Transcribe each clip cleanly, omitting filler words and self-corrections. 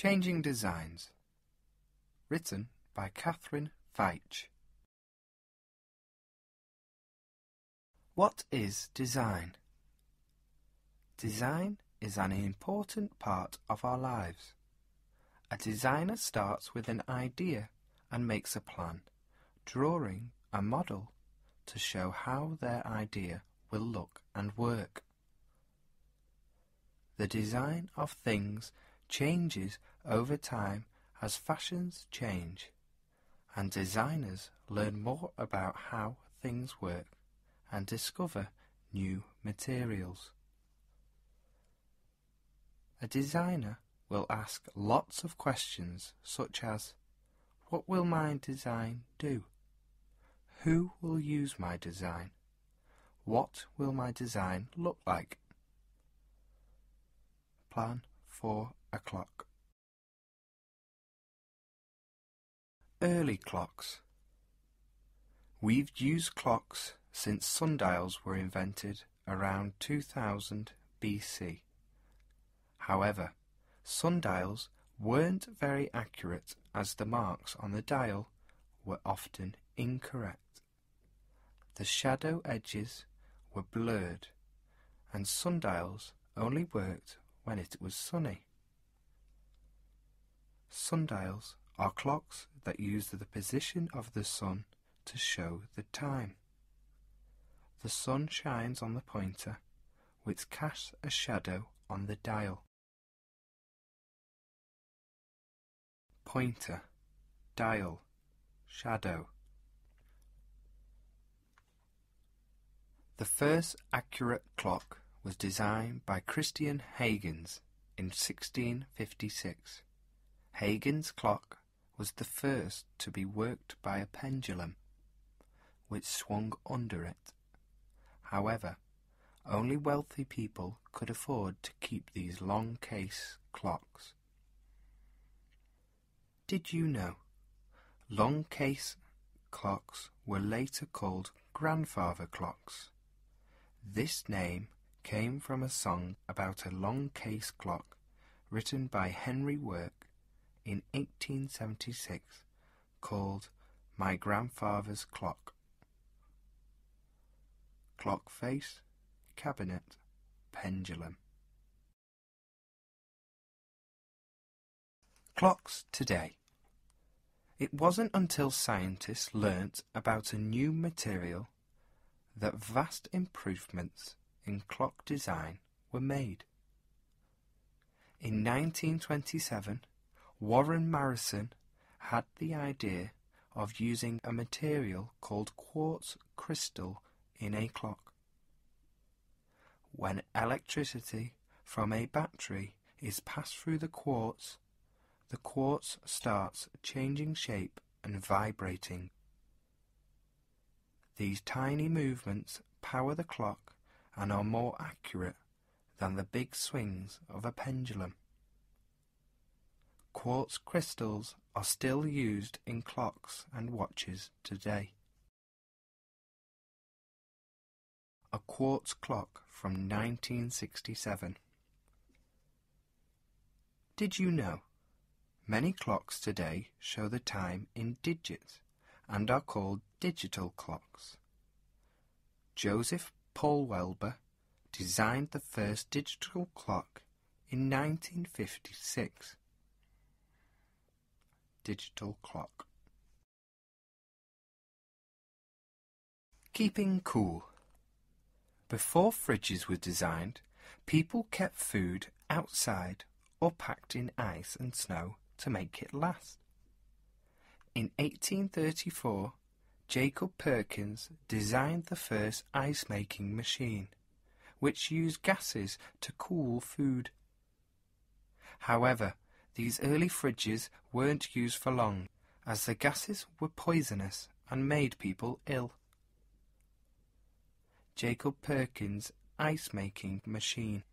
Changing Designs. Written by Catherine Veitch. What is design? Design is an important part of our lives. A designer starts with an idea and makes a plan, drawing a model to show how their idea will look and work. The design of things changes over time as fashions change, and designers learn more about how things work and discover new materials. A designer will ask lots of questions such as, what will my design do? Who will use my design? What will my design look like? Plan for a clock. Early clocks. We've used clocks since sundials were invented around 2000 BC. However, sundials weren't very accurate as the marks on the dial were often incorrect. The shadow edges were blurred, and sundials only worked when it was sunny. Sundials are clocks that use the position of the sun to show the time. The sun shines on the pointer, which casts a shadow on the dial. Pointer, dial, shadow. The first accurate clock was designed by Christian Huygens in 1656. Huygens' clock was the first to be worked by a pendulum, which swung under it. However, only wealthy people could afford to keep these long case clocks. Did you know? Long case clocks were later called grandfather clocks. This name came from a song about a long case clock written by Henry Work in 1876 called My Grandfather's Clock. Clock face, cabinet, pendulum. Clocks today. It wasn't until scientists learnt about a new material that vast improvements in clock design were made. In 1927, Warren Marrison had the idea of using a material called quartz crystal in a clock. When electricity from a battery is passed through the quartz starts changing shape and vibrating. These tiny movements power the clock and are more accurate than the big swings of a pendulum. Quartz crystals are still used in clocks and watches today. A quartz clock from 1967. Did you know? Many clocks today show the time in digits and are called digital clocks. Joseph Polwelber designed the first digital clock in 1956. Digital clock. Keeping cool. Before fridges were designed, people kept food outside or packed in ice and snow to make it last. In 1834, Jacob Perkins designed the first ice-making machine, which used gases to cool food. However, these early fridges weren't used for long, as the gases were poisonous and made people ill. Jacob Perkins' ice-making machine.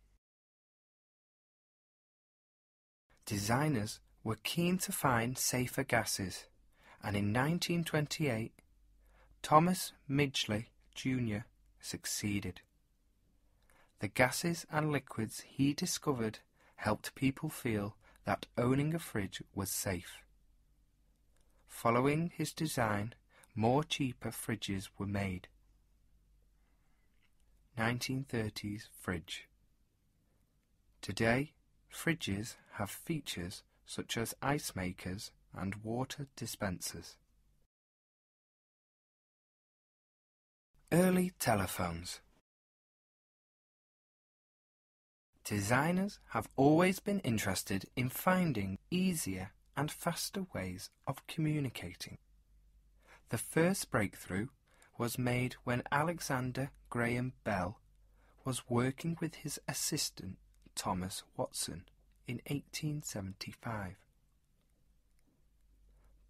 Designers were keen to find safer gases, and in 1928, Thomas Midgley Jr. succeeded. The gases and liquids he discovered helped people feel that owning a fridge was safe. Following his design, more cheaper fridges were made. 1930s fridge. Today, fridges have features such as ice makers and water dispensers. Early telephones. Designers have always been interested in finding easier and faster ways of communicating. The first breakthrough was made when Alexander Graham Bell was working with his assistant Thomas Watson in 1875.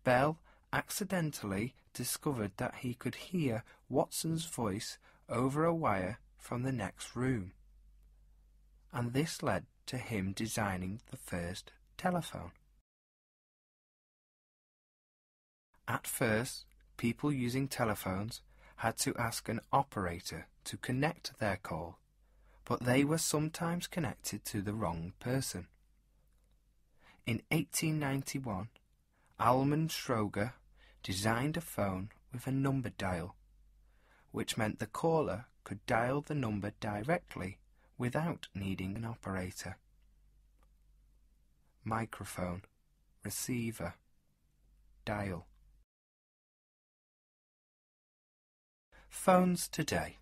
Bell accidentally discovered that he could hear Watson's voice over a wire from the next room, and this led to him designing the first telephone. At first, people using telephones had to ask an operator to connect their call, but they were sometimes connected to the wrong person. In 1891, Almond Stroger designed a phone with a number dial, which meant the caller could dial the number directly without needing an operator. Microphone, receiver, dial. Phones today.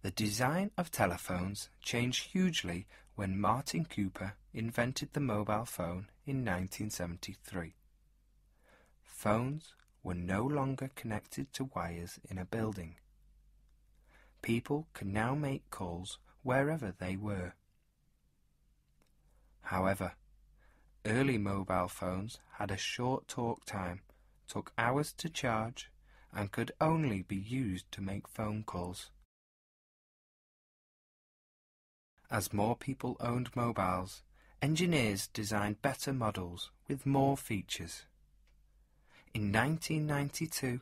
The design of telephones changed hugely when Martin Cooper invented the mobile phone in 1973. Phones were no longer connected to wires in a building. People could now make calls wherever they were. However, early mobile phones had a short talk time, took hours to charge, and could only be used to make phone calls. As more people owned mobiles, engineers designed better models with more features. In 1992,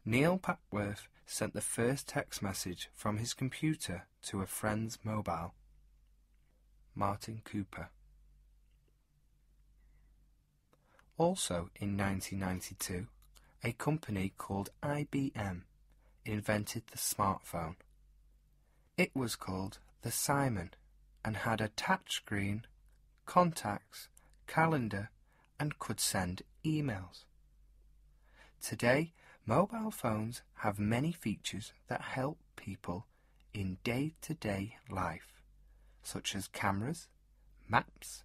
Neil Packworth sent the first text message from his computer to a friend's mobile. Martin Cooper. Also in 1992, a company called IBM invented the smartphone. It was called the Simon and had a touchscreen, contacts, calendar, and could send emails. Today, mobile phones have many features that help people in day-to-day life, such as cameras, maps,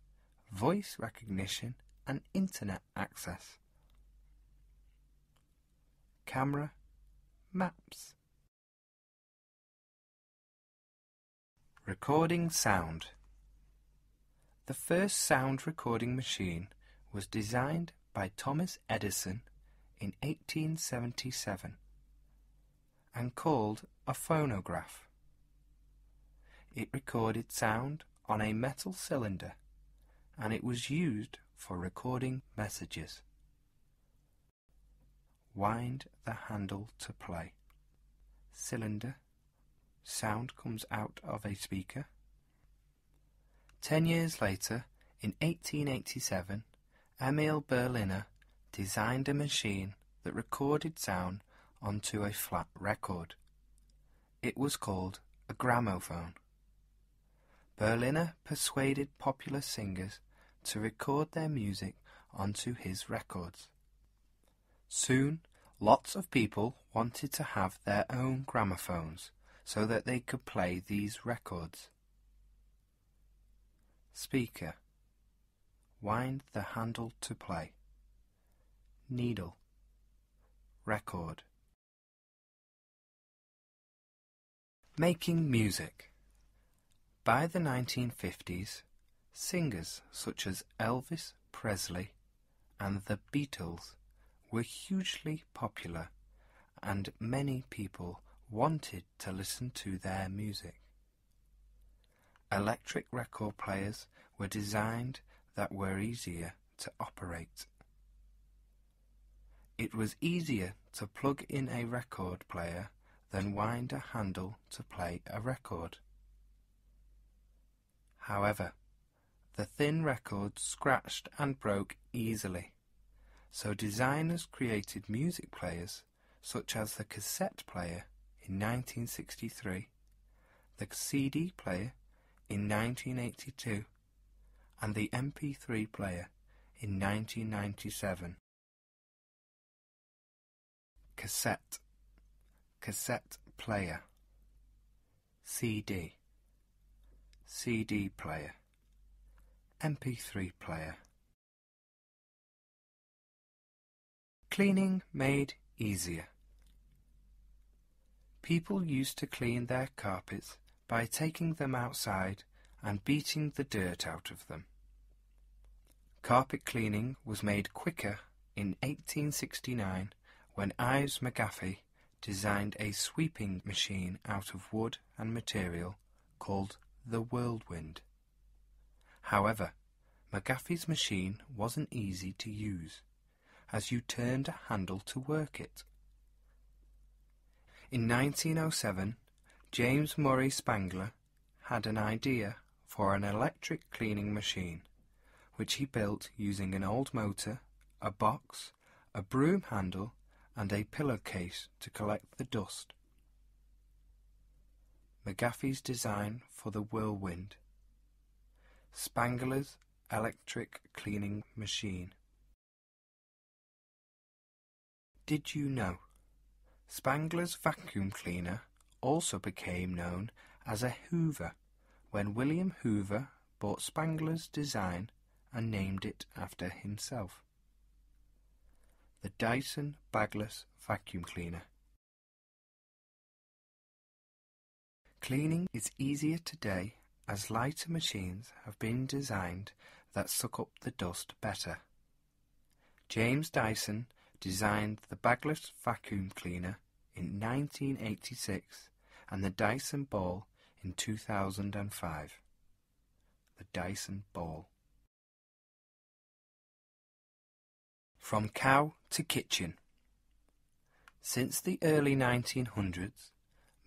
voice recognition, and internet access. Camera, maps. Recording sound. The first sound recording machine was designed by Thomas Edison in 1877 and called a phonograph. It recorded sound on a metal cylinder, and it was used for recording messages. Wind the handle to play. Cylinder. Sound comes out of a speaker. 10 years later, in 1887, Emil Berliner designed a machine that recorded sound onto a flat record. It was called a gramophone. Berliner persuaded popular singers to record their music onto his records. Soon, lots of people wanted to have their own gramophones so that they could play these records. Speaker. Wind the handle to play. Needle. Record. Making music. By the 1950s, singers such as Elvis Presley and the Beatles were hugely popular, and many people wanted to listen to their music. Electric record players were designed that were easier to operate. It was easier to plug in a record player than wind a handle to play a record. However, the thin records scratched and broke easily, so designers created music players such as the cassette player in 1963, the CD player in 1982, and the MP3 player in 1997. Cassette, cassette player. CD, CD player. MP3 player. Cleaning made easier. People used to clean their carpets by taking them outside and beating the dirt out of them. Carpet cleaning was made quicker in 1869 when Ives McGaffey designed a sweeping machine out of wood and material called the Whirlwind. However, McGaffey's machine wasn't easy to use, as you turned a handle to work it. In 1907, James Murray Spangler had an idea for an electric cleaning machine, which he built using an old motor, a box, a broom handle, and a pillowcase to collect the dust. McGaffey's design for the Whirlwind. Spangler's electric cleaning machine. Did you know? Spangler's vacuum cleaner also became known as a Hoover when William Hoover bought Spangler's design and named it after himself. The Dyson bagless vacuum cleaner. Cleaning is easier today as lighter machines have been designed that suck up the dust better. James Dyson designed the bagless vacuum cleaner in 1986 and the Dyson Ball in 2005. The Dyson Ball. From cow to kitchen. Since the early 1900s,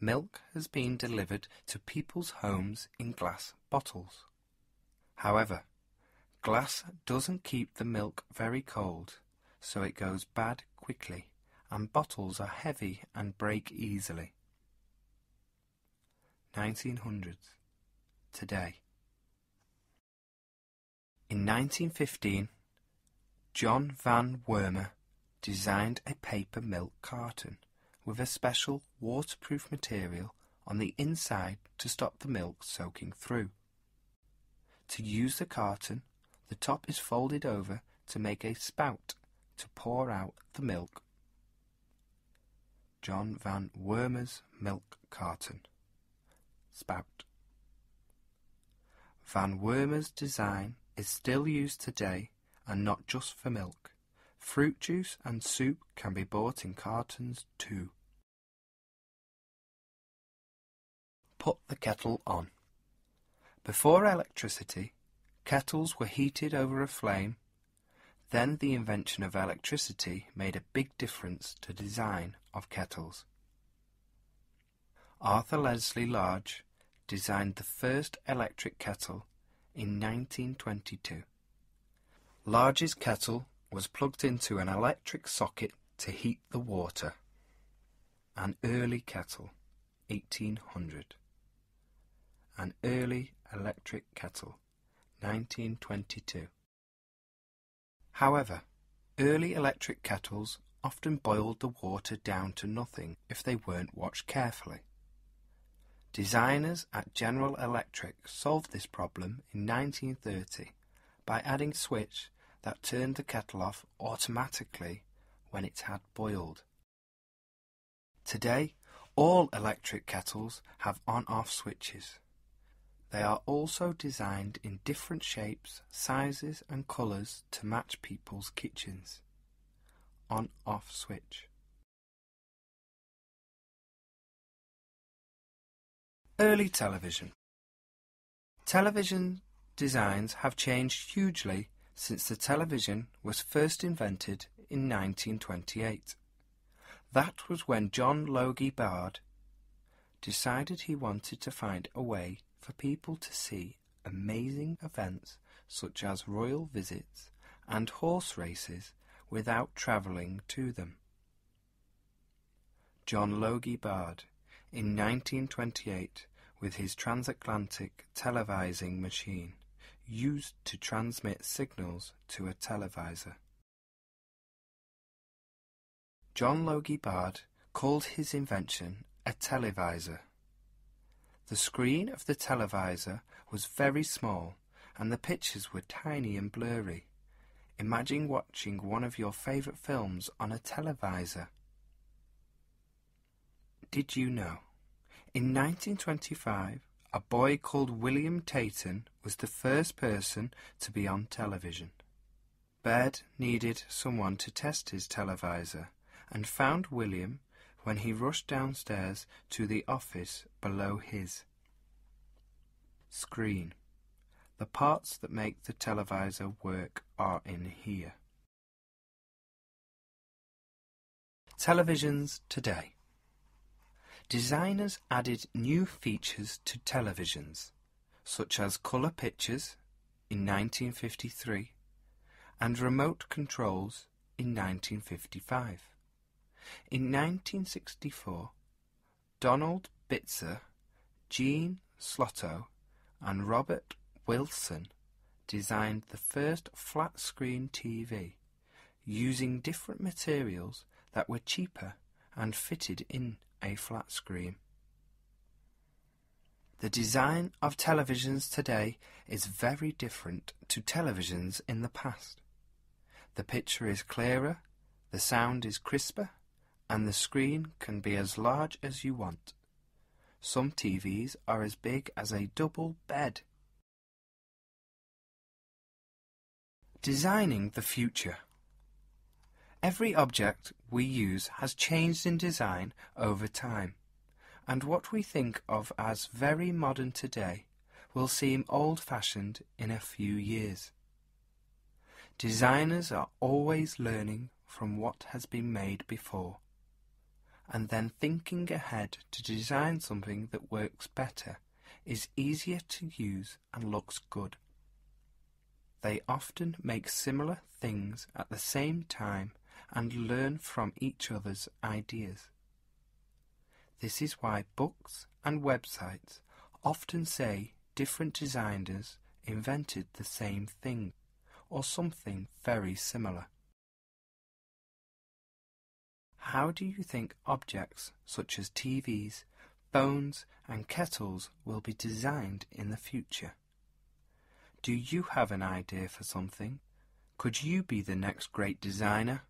milk has been delivered to people's homes in glass bottles. However, glass doesn't keep the milk very cold, so it goes bad quickly, and bottles are heavy and break easily. 1900s. Today. In 1915, John Van Wormer designed a paper milk carton with a special waterproof material on the inside to stop the milk soaking through. To use the carton, the top is folded over to make a spout to pour out the milk. John Van Wormer's milk carton. Spout. Van Wormer's design is still used today and not just for milk. Fruit juice and soup can be bought in cartons too. Put the kettle on. Before electricity, kettles were heated over a flame. Then the invention of electricity made a big difference to the design of kettles. Arthur Leslie Large designed the first electric kettle in 1922. Large's kettle was plugged into an electric socket to heat the water. An early kettle, 1800. An early electric kettle, 1922. However, early electric kettles often boiled the water down to nothing if they weren't watched carefully. Designers at General Electric solved this problem in 1930 by adding a switch that turned the kettle off automatically when it had boiled. Today, all electric kettles have on-off switches. They are also designed in different shapes, sizes and colours to match people's kitchens. On-off switch. Early television. Television designs have changed hugely since the television was first invented in 1928. That was when John Logie Baird decided he wanted to find a way for people to see amazing events such as royal visits and horse races, without travelling to them. John Logie Bard, in 1928, with his transatlantic televising machine, used to transmit signals to a televisor. John Logie Bard called his invention a televisor. The screen of the televisor was very small and the pictures were tiny and blurry. Imagine watching one of your favourite films on a televisor. Did you know? In 1925, a boy called William Tayton was the first person to be on television. Baird needed someone to test his televisor and found William when he rushed downstairs to the office below his. Screen. The parts that make the televisor work are in here. Televisions today. Designers added new features to televisions, such as colour pictures in 1953 and remote controls in 1955. In 1964, Donald Bitzer, Gene Slotto and Robert Wilson designed the first flat-screen TV, using different materials that were cheaper and fitted in a flat screen. The design of televisions today is very different to televisions in the past. The picture is clearer, the sound is crisper, and the screen can be as large as you want. Some TVs are as big as a double bed. Designing the future. Every object we use has changed in design over time, and what we think of as very modern today will seem old-fashioned in a few years. Designers are always learning from what has been made before, and then thinking ahead to design something that works better, is easier to use and looks good. They often make similar things at the same time and learn from each other's ideas. This is why books and websites often say different designers invented the same thing, or something very similar. How do you think objects such as TVs, phones and kettles will be designed in the future? Do you have an idea for something? Could you be the next great designer?